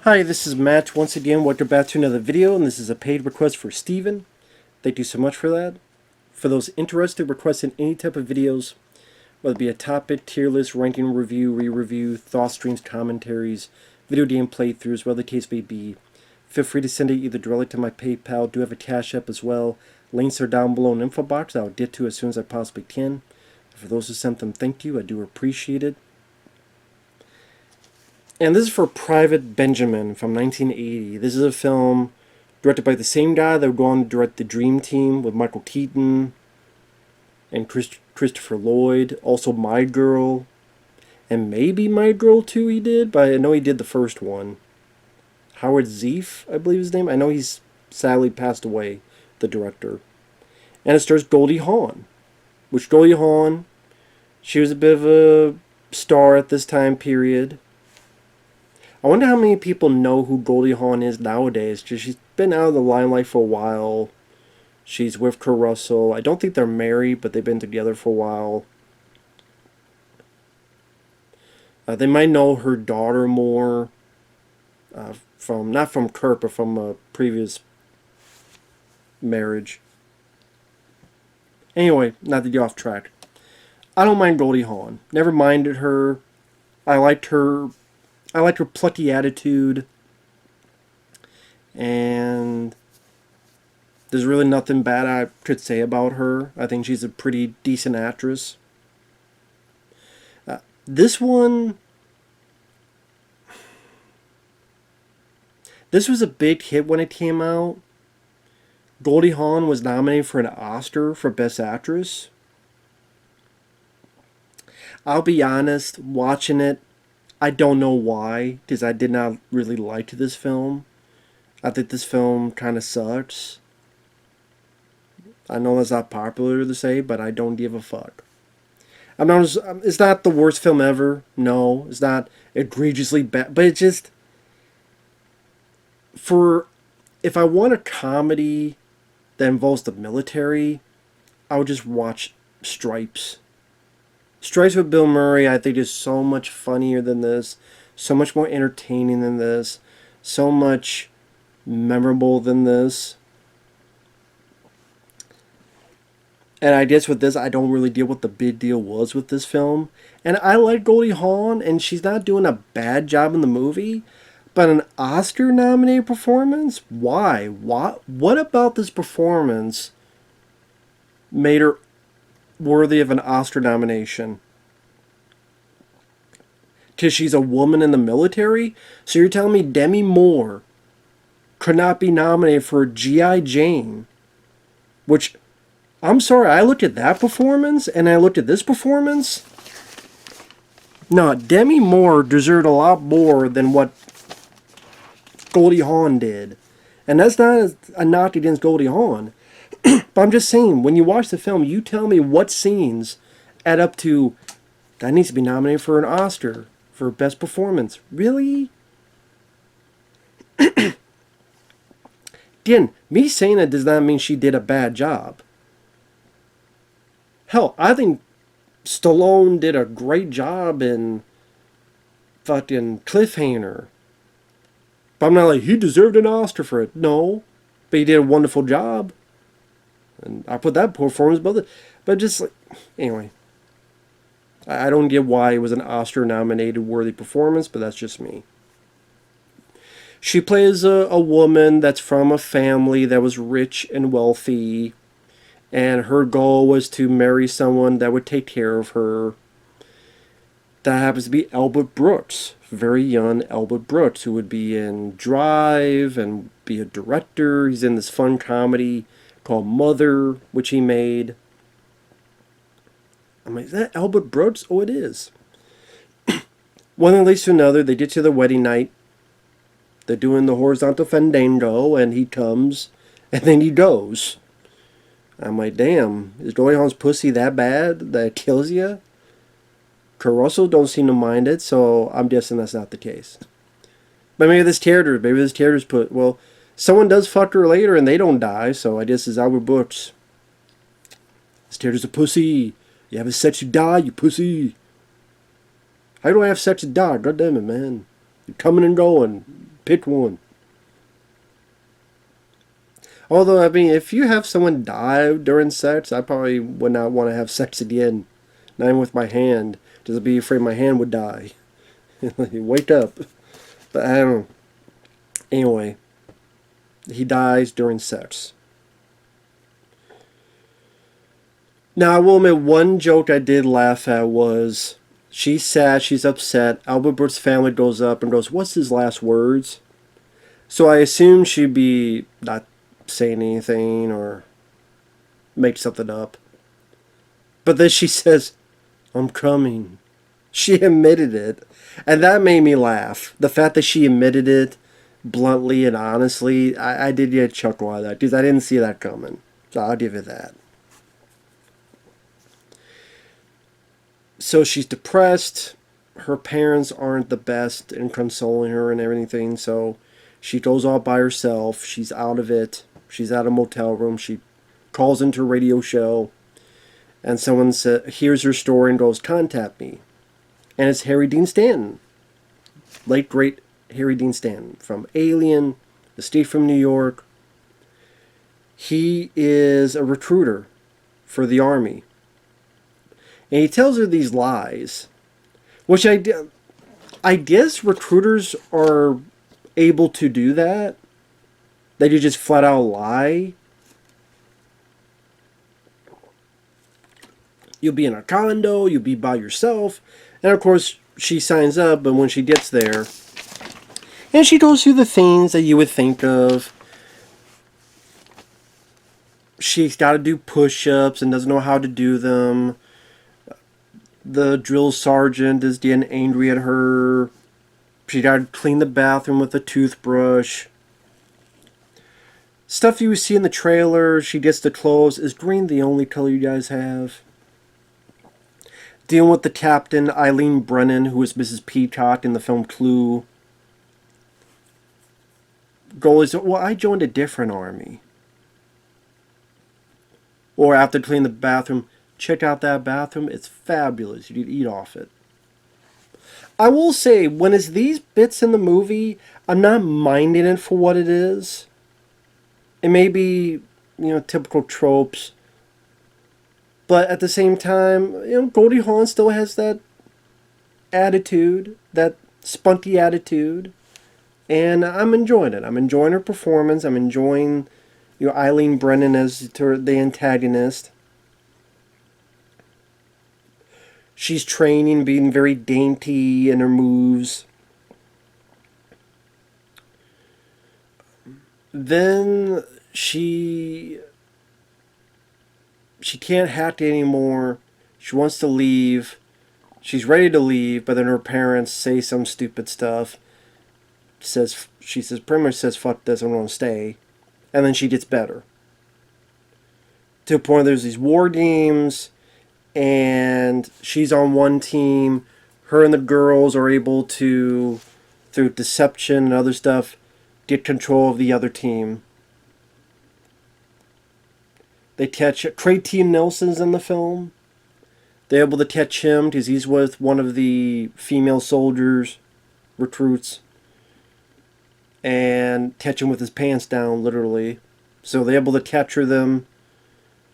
Hi, this is Matt. Once again, welcome back to another video, and this is a paid request for Steven. Thank you so much for that. For those interested requesting any type of videos, whether it be a topic, tier list, ranking review, re-review, thought streams, commentaries, video game playthroughs, whatever the case may be, feel free to send it either directly to my PayPal. I do have a CashApp as well. Links are down below in the info box. I'll get to as soon as I possibly can. For those who sent them, thank you. I do appreciate it. And this is for Private Benjamin from 1980. This is a film directed by the same guy that would go on to direct The Dream Team with Michael Keaton and Christopher Lloyd. Also My Girl. And maybe My Girl 2 he did, but I know he did the first one. Howard Zieff, I believe his name. I know he's sadly passed away, the director. And it stars Goldie Hawn. Which Goldie Hawn, she was a bit of a star at this time period. I wonder how many people know who Goldie Hawn is nowadays. She's been out of the limelight for a while. She's with Kurt Russell. I don't think they're married, but they've been together for a while. They might know her daughter more. Not from Kurt, but from a previous marriage. Anyway, not to get off track. I don't mind Goldie Hawn. Never minded her. I liked her plucky attitude, and there's really nothing bad I could say about her. I think she's a pretty decent actress. This was a big hit when it came out. Goldie Hawn was nominated for an Oscar for Best Actress. I'll be honest, watching it, I don't know why, because I did not really like this film. I think this film kind of sucks. I know that's not popular to say, but I don't give a fuck. It's not the worst film ever. No, it's not egregiously bad, but it's just, if I want a comedy that involves the military, I would just watch Stripes. Stripes with Bill Murray, I think, is so much funnier than this, so much more entertaining than this, so much memorable than this. And I guess with this, I don't really deal what the big deal was with this film. And I like Goldie Hawn, and she's not doing a bad job in the movie, but an Oscar-nominated performance? Why? What about this performance made her worthy of an Oscar nomination? Because she's a woman in the military? So you're telling me Demi Moore could not be nominated for G.I. Jane? Which, I'm sorry, I looked at that performance and I looked at this performance. No, Demi Moore deserved a lot more than what Goldie Hawn did. And that's not a knock against Goldie Hawn. But I'm just saying, when you watch the film, you tell me what scenes add up to, that needs to be nominated for an Oscar for Best Performance. Really? Again, me saying that does not mean she did a bad job. Hell, I think Stallone did a great job in fucking Cliffhanger. But I'm not like, he deserved an Oscar for it. No. But he did a wonderful job. And I put that performance above it. But just like, anyway. I don't get why it was an Oscar-nominated worthy performance, but that's just me. She plays a woman that's from a family that was rich and wealthy. And her goal was to marry someone that would take care of her. That happens to be Albert Brooks. Very young Albert Brooks, who would be in Drive and be a director. He's in this fun comedy called Mother, which he made. I'm like, is that Albert Brooks? Oh, it is. One thing leads to another. They get to the wedding night. They're doing the horizontal fandango, and he comes, and then he goes. I'm like, damn, is Goldie Hawn's pussy that bad that it kills you? Kurt Russell don't seem to mind it, so I'm guessing that's not the case. But maybe this character's put, well, someone does fuck her later and they don't die, so I guess it's Albert Brooks. This character's a pussy. You have sex, you die, you pussy. How do I have sex and die? God damn it, man. You're coming and going. Pick one. Although, I mean, if you have someone die during sex, I probably would not want to have sex again. Not even with my hand. Just be afraid my hand would die. Wake up. But I don't know. Anyway, he dies during sex. Now, I will admit, one joke I did laugh at was, she's sad, she's upset. Albert Brooks' family goes up and goes, what's his last words? So I assume she'd be not saying anything or make something up. But then she says, I'm coming. She admitted it. And that made me laugh. The fact that she admitted it bluntly and honestly, I did get a chuckle out of that because I didn't see that coming. So I'll give it that. So she's depressed. Her parents aren't the best in consoling her and everything. So she goes all by herself. She's out of it. She's at a motel room. She calls into a radio show. And someone hears her story and goes, contact me. And it's Harry Dean Stanton. Late, great Harry Dean Stanton. From Alien, Escape from New York. He is a recruiter for the Army. And he tells her these lies. Which I guess recruiters are able to do that. They do just flat out lie. You'll be in a condo, you'll be by yourself. And of course, she signs up, but when she gets there, and she goes through the things that you would think of. She's got to do push-ups and doesn't know how to do them. The drill sergeant is getting angry at her. She got to clean the bathroom with a toothbrush. Stuff you see in the trailer, she gets the clothes. Is green the only color you guys have? Dealing with the captain, Eileen Brennan, who was Mrs. Peacock in the film Clue. Goal is, well, I joined a different army. Or after cleaning the bathroom, check out that bathroom. It's fabulous. You could eat off it. I will say, when it's these bits in the movie, I'm not minding it for what it is. It may be, typical tropes. But at the same time, Goldie Hawn still has that attitude, that spunky attitude. And I'm enjoying it. I'm enjoying her performance. I'm enjoying, Eileen Brennan as the antagonist. She's training, being very dainty in her moves. Then she can't hack anymore. She wants to leave. She's ready to leave, but then her parents say some stupid stuff. Pretty much says, fuck this, I'm going to stay. And then she gets better. To a point there's these war games, and she's on one team. Her and the girls are able to, through deception and other stuff, get control of the other team. They catch Craig T. Nelson's in the film. They're able to catch him because he's with one of the female soldiers, recruits, and catch him with his pants down, literally. So they're able to capture them.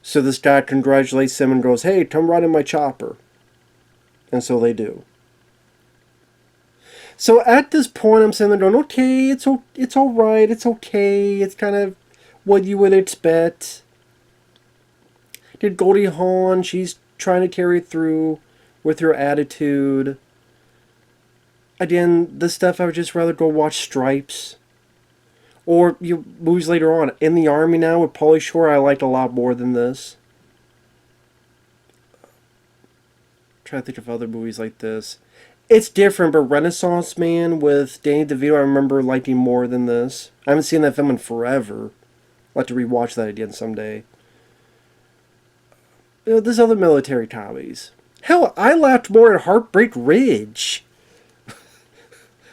So this guy congratulates them and goes, hey, come ride in my chopper. And so they do. So at this point, I'm sitting there going, okay, it's all right, it's okay, it's kind of what you would expect. Did Goldie Hawn, she's trying to carry through with her attitude. Again, this stuff I would just rather go watch Stripes. Or movies later on. In the Army now with Pauly Shore, I liked a lot more than this. I'm trying to think of other movies like this. It's different, but Renaissance Man with Danny DeVito I remember liking more than this. I haven't seen that film in forever. I'll have to rewatch that again someday. There's other military comedies. Hell, I laughed more at Heartbreak Ridge.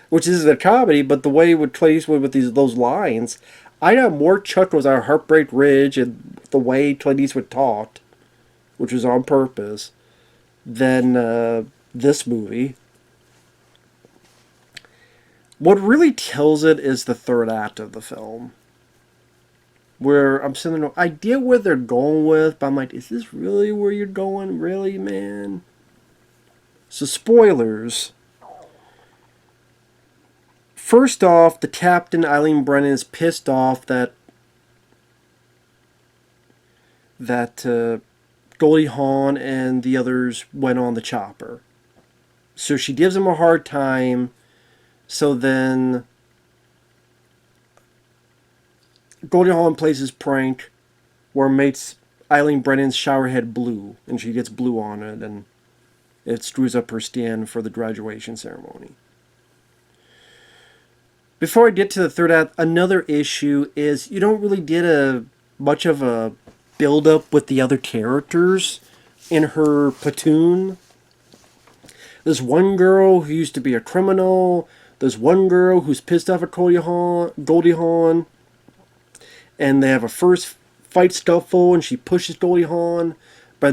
Which isn't a comedy, but the way it would Clint Eastwood with those lines, I got more chuckles out of Heartbreak Ridge and the way Clint Eastwood talked, which was on purpose, than this movie. What really kills it is the third act of the film, where I'm sitting there, I get where they're going with, but I'm like, is this really where you're going? Really, man? So, spoilers. First off, the captain, Eileen Brennan, is pissed off that Goldie Hawn and the others went on the chopper. So she gives him a hard time. So then Goldie Hawn plays his prank where makes Eileen Brennan's shower head blue, and she gets blue on it, and it screws up her stand for the graduation ceremony. Before I get to the third act, another issue is you don't really get much of a build up with the other characters in her platoon. There's one girl who used to be a criminal. There's one girl who's pissed off at Goldie Hawn. And they have a first fight scuffle, and she pushes Goldie Hawn. But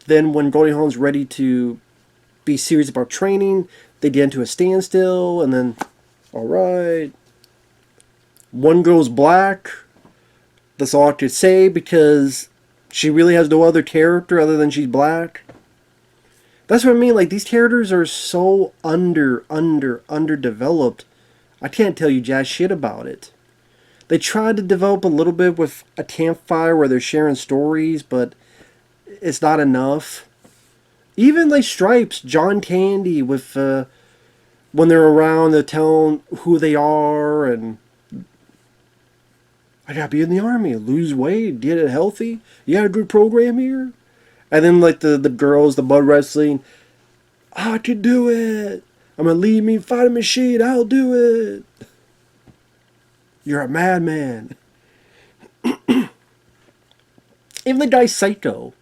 then when Goldie Hawn's ready to be serious about training, they get into a standstill, and then, alright. One girl's black. That's all I could say, because she really has no other character other than she's black. That's what I mean, like, these characters are so underdeveloped. I can't tell you jack shit about it. They tried to develop a little bit with a campfire where they're sharing stories, but it's not enough. Even like Stripes, John Candy, with when they're around, they're telling who they are, and I gotta be in the army, lose weight, get it healthy. You got a good program here? And then like the girls, the mud wrestling, I can do it. I'm gonna lead me fight a machine, I'll do it. You're a madman. Even the guy's psycho.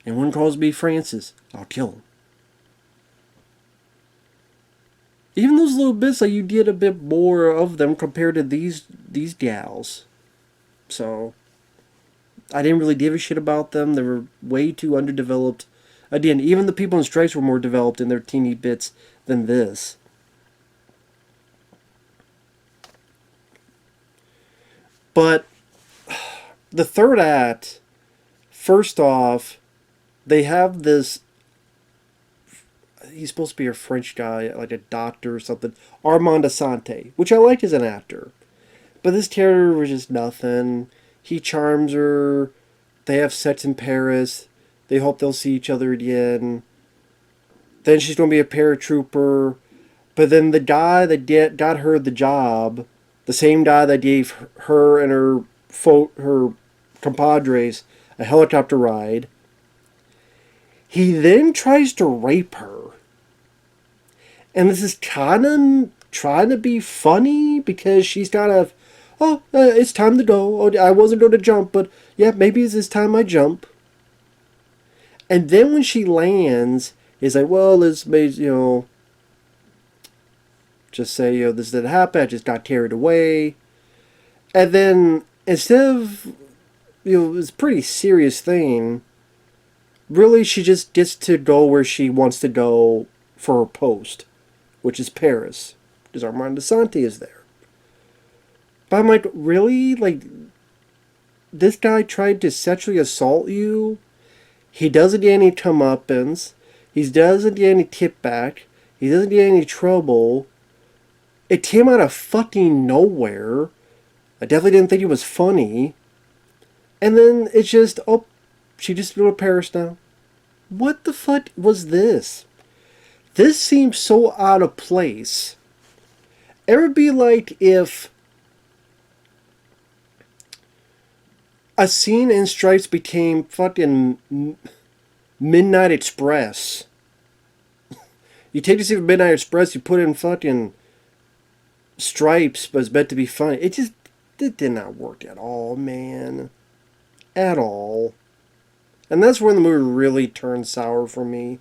And one calls me Francis, I'll kill him. Even those little bits, like, you get a bit more of them compared to these gals. So I didn't really give a shit about them. They were way too underdeveloped. Again, even the people in Stripes were more developed in their teeny bits than this. But the third act, first off, they have this, he's supposed to be a French guy, like a doctor or something, Armand Assante, which I like as an actor. But this character was just nothing. He charms her. They have sex in Paris. They hope they'll see each other again. Then she's going to be a paratrooper. But then the guy that got her the job, the same guy that gave her and her compadres a helicopter ride, he then tries to rape her. And this is kind of trying to be funny because she's kind of, it's time to go. Oh, I wasn't going to jump, but yeah, maybe it's this time I jump. And then when she lands, he's like, well, let's just say, this didn't happen. I just got carried away. And then instead of, it's a pretty serious thing, really she just gets to go where she wants to go for her post, which is Paris, because Armand Assante is there. But I'm like, really? Like, this guy tried to sexually assault you? He doesn't get any comeuppance. He doesn't get any tip back. He doesn't get any trouble. It came out of fucking nowhere. I definitely didn't think it was funny. And then it's just, she just flew to Paris now. What the fuck was this? This seems so out of place. It would be like if a scene in Stripes became fucking Midnight Express. You take the scene of Midnight Express, you put in fucking Stripes, but it's meant to be funny. It did not work at all, man. At all. And that's when the movie really turned sour for me.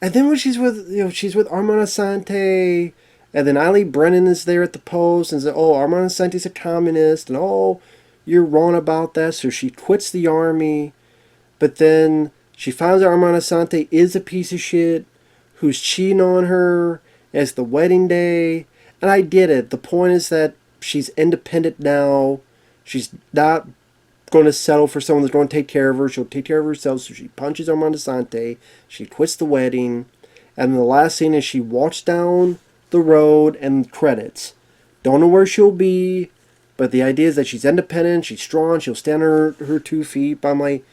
And then when she's with Armand Assante, and then Eileen Brennan is there at the post, and says, Armand Assante's a communist, and you're wrong about that, so she quits the army. But then she finds out Armand Assante is a piece of shit, who's cheating on her, And it's the wedding day. And I get it. The point is that she's independent now. She's not going to settle for someone that's going to take care of her. She'll take care of herself. So she punches Armand Assante. She quits the wedding. And the last scene is she walks down the road and credits. Don't know where she'll be. But the idea is that she's independent. She's strong. She'll stand on her 2 feet. But I'm like,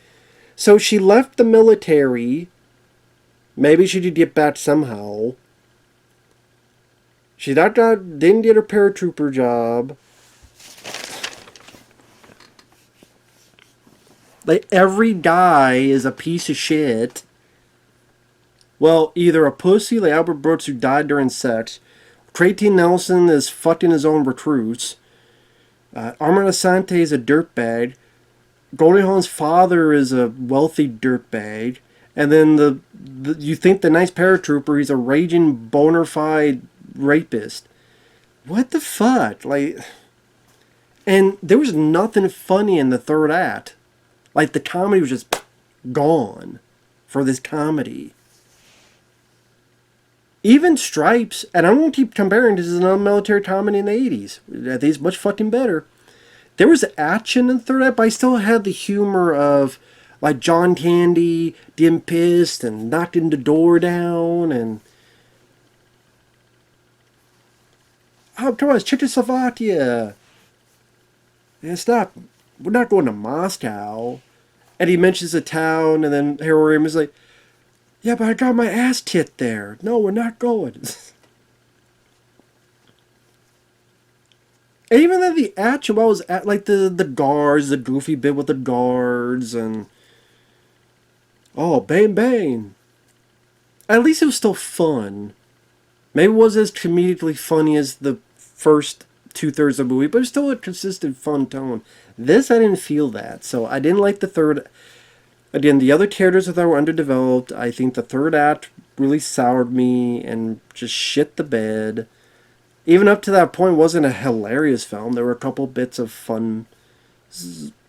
so she left the military. Maybe she did get back somehow. She didn't get her paratrooper job. Like, every guy is a piece of shit. Well, either a pussy like Albert Brooks who died during sex. Trey T. Nelson is fucking his own recruits. Armand Assante is a dirtbag. Goldie Hawn's father is a wealthy dirtbag. And then you think the nice paratrooper, he's a raging bona fide rapist. What the fuck? Like, and there was nothing funny in the third act. Like, the comedy was just gone for this comedy. Even Stripes, and I won't keep comparing, this is another military comedy in the 80s. I think it's much fucking better. There was action in the third act, but I still had the humor of, like, John Candy getting pissed and knocking the door down, and oh, come on, it's Czechoslovakia. It's not, we're not going to Moscow. And he mentions a town, and then Harold is like, yeah, but I got my ass kicked there. No, we're not going. And even then the action was at, like, the guards, the goofy bit with the guards, and oh, bang, bang. At least it was still fun. Maybe it wasn't as comedically funny as the first 2/3 of the movie, but it was still a consistent, fun tone. This, I didn't feel that, so I didn't like the third. Again, the other characters that were underdeveloped. I think the third act really soured me and just shit the bed. Even up to that point, it wasn't a hilarious film. There were a couple bits of fun.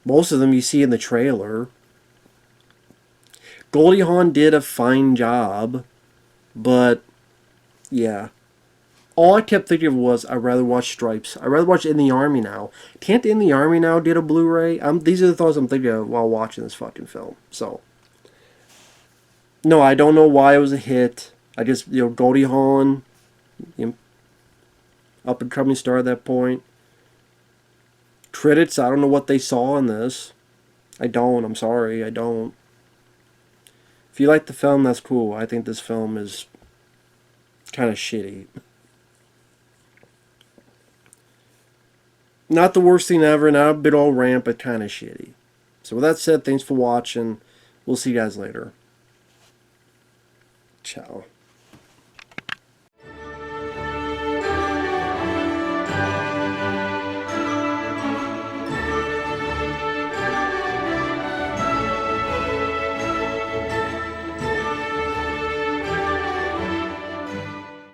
Most of them you see in the trailer. Goldie Hawn did a fine job, but yeah. All I kept thinking of was, I'd rather watch Stripes. I'd rather watch In the Army Now. Can't In the Army Now get a Blu-ray? These are the thoughts I'm thinking of while watching this fucking film. So, no, I don't know why it was a hit. I just, Goldie Hawn, up and coming star at that point. Critics, I don't know what they saw in this. I'm sorry, I don't. If you like the film, that's cool. I think this film is kind of shitty. Not the worst thing ever, not a bit all rant, but kind of shitty. So with that said, thanks for watching. We'll see you guys later. Ciao.